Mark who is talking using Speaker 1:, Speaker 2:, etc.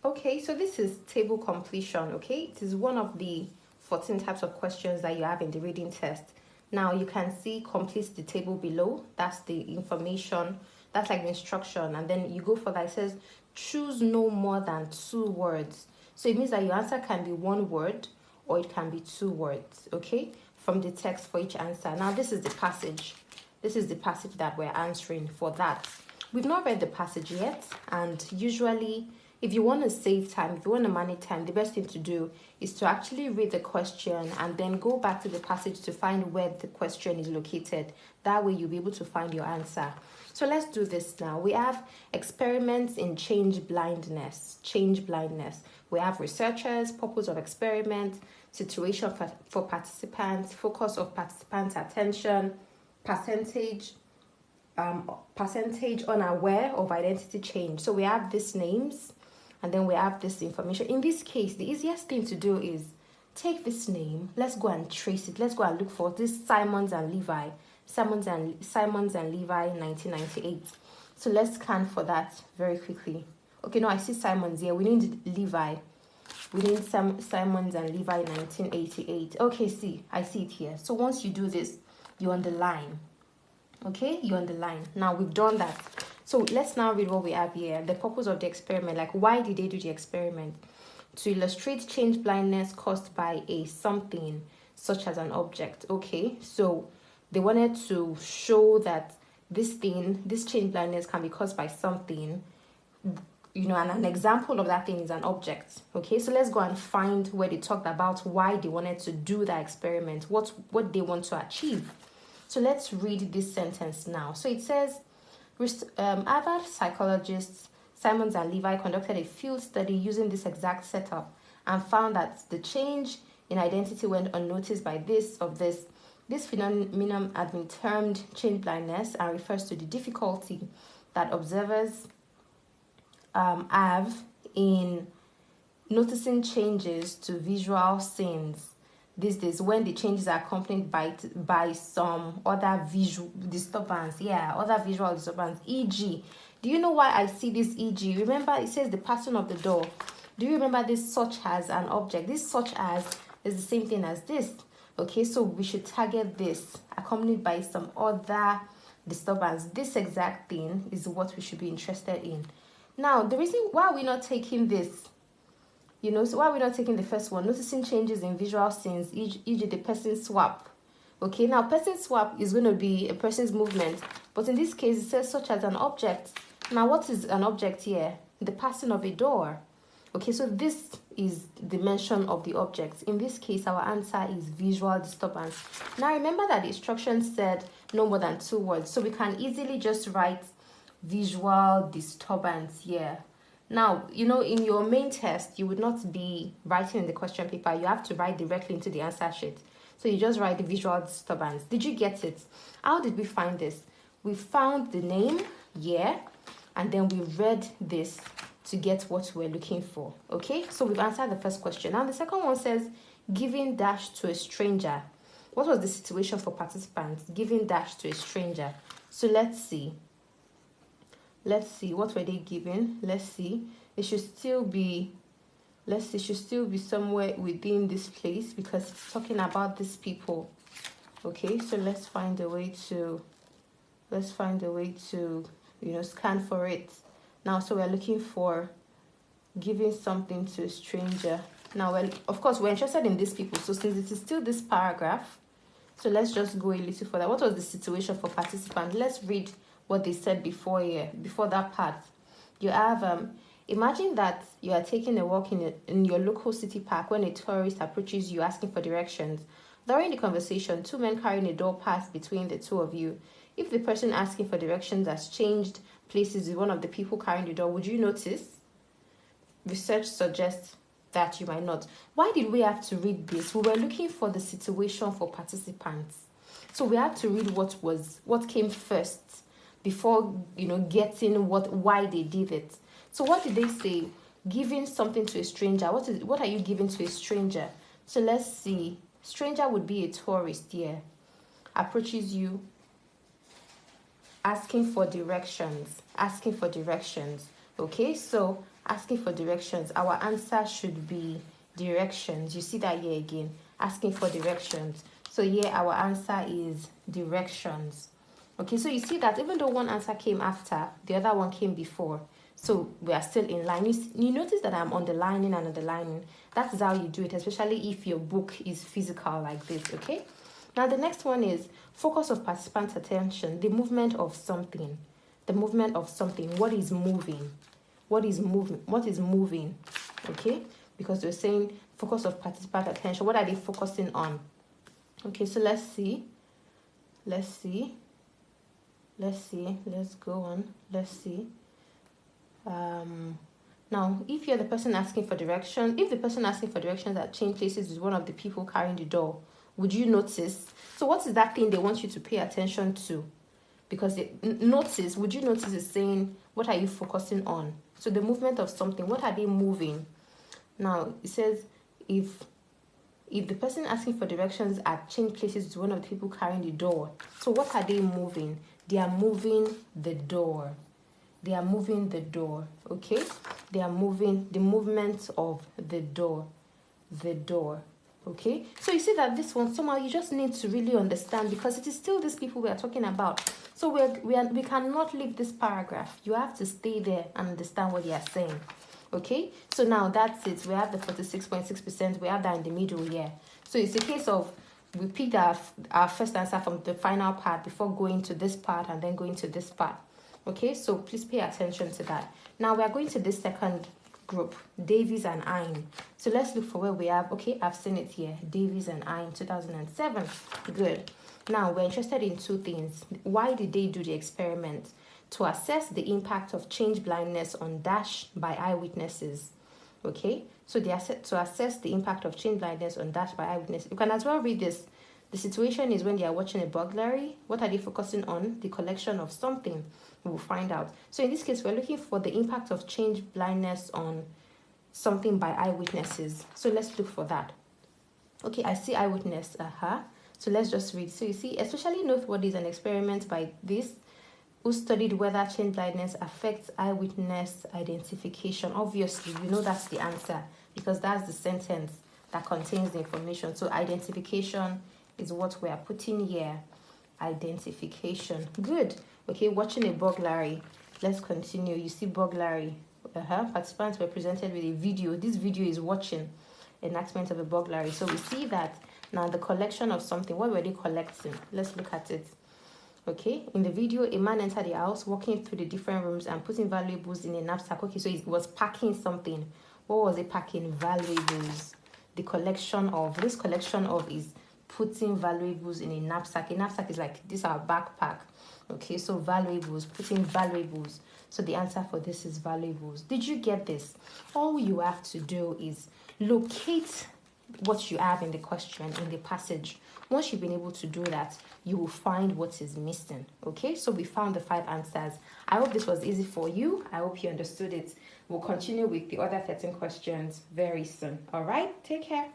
Speaker 1: Okay, so this is table completion, okay? It is one of the 14 types of questions that you have in the reading test. Now you can see complete the table below. That's the information, that's like the instruction. And then you go for that. It says choose no more than 2 words. So it means that your answer can be 1 word or it can be 2 words, okay? From the text for each answer. Now this is the passage. This is the passage that we're answering for that. We've not read the passage yet, and usually if you want to save time, if you want to manage time, the best thing to do is to actually read the question and then go back to the passage to find where the question is located. That way you'll be able to find your answer. So let's do this now. We have experiments in change blindness. Change blindness. We have researchers, purpose of experiment, situation for participants, focus of participants' attention, percentage unaware of identity change. So we have these names and then we have this information. In this case, the easiest thing to do is take this name. Let's go and trace it. Let's go and look for this Simons and Levi. Simons and Levi 1998. So let's scan for that very quickly. Okay, no, I see Simons here. We need Levi. We need Simons and Levi 1988. Okay, see, I see it here. So once you do this, you underline. Okay, you underline. Now we've done that. So let's now read what we have here. The purpose of the experiment, like why did they do the experiment? To illustrate change blindness caused by a something such as an object. Okay, so they wanted to show that this change blindness can be caused by something, you know, and an example of that thing is an object. Okay, so let's go and find where they talked about why they wanted to do that experiment, what they want to achieve. So let's read this sentence now. So it says, Harvard psychologists Simons and Levi conducted a field study using this exact setup and found that the change in identity went unnoticed by this phenomenon had been termed change blindness and refers to the difficulty that observers have in noticing changes to visual scenes these days when the changes are accompanied by some other visual disturbance. Other visual disturbance, e.g. Do you know why I see this e.g.? Remember, it says the pattern of the door. Do you remember this such as an object? This such as is the same thing as this. Okay, so we should target this accompanied by some other disturbance. This exact thing is what we should be interested in. Now, the reason why we're not taking this, so why we're not taking the first one, noticing changes in visual scenes, e.g. the person swap. Okay, now person swap is going to be a person's movement, but in this case it says such as an object. Now what is an object here? The passing of a door. Okay, so this is the mention of the object. In this case, our answer is visual disturbance. Now remember that the instructions said no more than 2 words, so we can easily just write visual disturbance here. Now, in your main test, you would not be writing in the question paper. You have to write directly into the answer sheet. So you just write the visual disturbance. Did you get it? How did we find this? We found the name, and then we read this to get what we're looking for. Okay, so we've answered the first question. Now the second one says, giving dash to a stranger. What was the situation for participants? Giving dash to a stranger. So let's see. What were they giving? Let's see. It should still be somewhere within this place because it's talking about these people. Okay, so let's find a way to scan for it. Now, so we're looking for giving something to a stranger. Now, well, of course, we're interested in these people. So since it is still this paragraph, so let's just go a little further. What was the situation for participants? Let's read what they said before that part. You have, imagine that you are taking a walk in your local city park when a tourist approaches you asking for directions. During the conversation, 2 men carrying a door pass between the two of you. If the person asking for directions has changed places with one of the people carrying the door, would you notice? Research suggests that you might not. Why did we have to read this? We were looking for the situation for participants. So we had to read what came first before getting why they did it. So what did they say? Giving something to a stranger. What are you giving to a stranger? So let's see. Stranger would be a tourist here. Approaches you asking for directions. Okay, so asking for directions, our answer should be directions. You see that here again, asking for directions. So here our answer is directions. Okay, so you see that even though one answer came after, the other one came before. So we are still in line. You notice that I'm underlining and underlining. That is how you do it, especially if your book is physical like this, okay? Now the next one is focus of participants' attention, the movement of something. The movement of something. What is moving? What is moving? What is moving? Okay? Because we're saying focus of participant attention. What are they focusing on? Okay, so let's see. Let's go on. Let's see. Now, if you're the person asking for direction, if the person asking for directions at change places is one of the people carrying the door, would you notice? So what is that thing they want you to pay attention to? Because notice, would you notice is saying, what are you focusing on? So the movement of something, what are they moving? Now, it says, if the person asking for directions at change places is one of the people carrying the door, so what are they moving? They are moving the door. They are moving the door, okay? They are moving the movement of the door. The door, okay? So you see that this one, somehow you just need to really understand, because it is still these people we are talking about. So we cannot leave this paragraph. You have to stay there and understand what they are saying, okay? So now that's it. We have the 46.6%. We have that in the middle here. So it's a case of we picked our first answer from the final part before going to this part and then going to this part. Okay, so please pay attention to that. Now we are going to this second group, Davies and Ein. So let's look for where we have, okay, I've seen it here, Davies and Ein, 2007. Good. Now we're interested in two things. Why did they do the experiment? To assess the impact of change blindness on dash by eyewitnesses. Okay, so they are set to assess the impact of change blindness on dash by eyewitnesses. You can as well read this. The situation is when they are watching a burglary. What are they focusing on? The collection of something. We will find out. So in this case, we're looking for the impact of change blindness on something by eyewitnesses. So let's look for that. Okay, I see eyewitness. So let's just read. So you see, especially noteworthy is an experiment by this who studied whether change blindness affects eyewitness identification. Obviously, you know that's the answer because that's the sentence that contains the information. So identification is what we are putting here. Identification. Good. Okay, watching a burglary. Let's continue. You see burglary. Participants were presented with a video. This video is watching enactment of a burglary. So we see that now the collection of something. What were they collecting? Let's look at it. Okay, in the video, a man entered the house, walking through the different rooms and putting valuables in a knapsack. Okay, so he was packing something. What was he packing? Valuables. The collection of, this collection of is putting valuables in a knapsack. A knapsack is like this, our backpack. Okay, so valuables, putting valuables. So the answer for this is valuables. Did you get this? All you have to do is locate what you have in the question, in the passage. Once you've been able to do that, you will find what is missing. Okay, so we found the 5 answers. I hope this was easy for you. I hope you understood it. We'll continue with the other 13 questions very soon. All right, take care.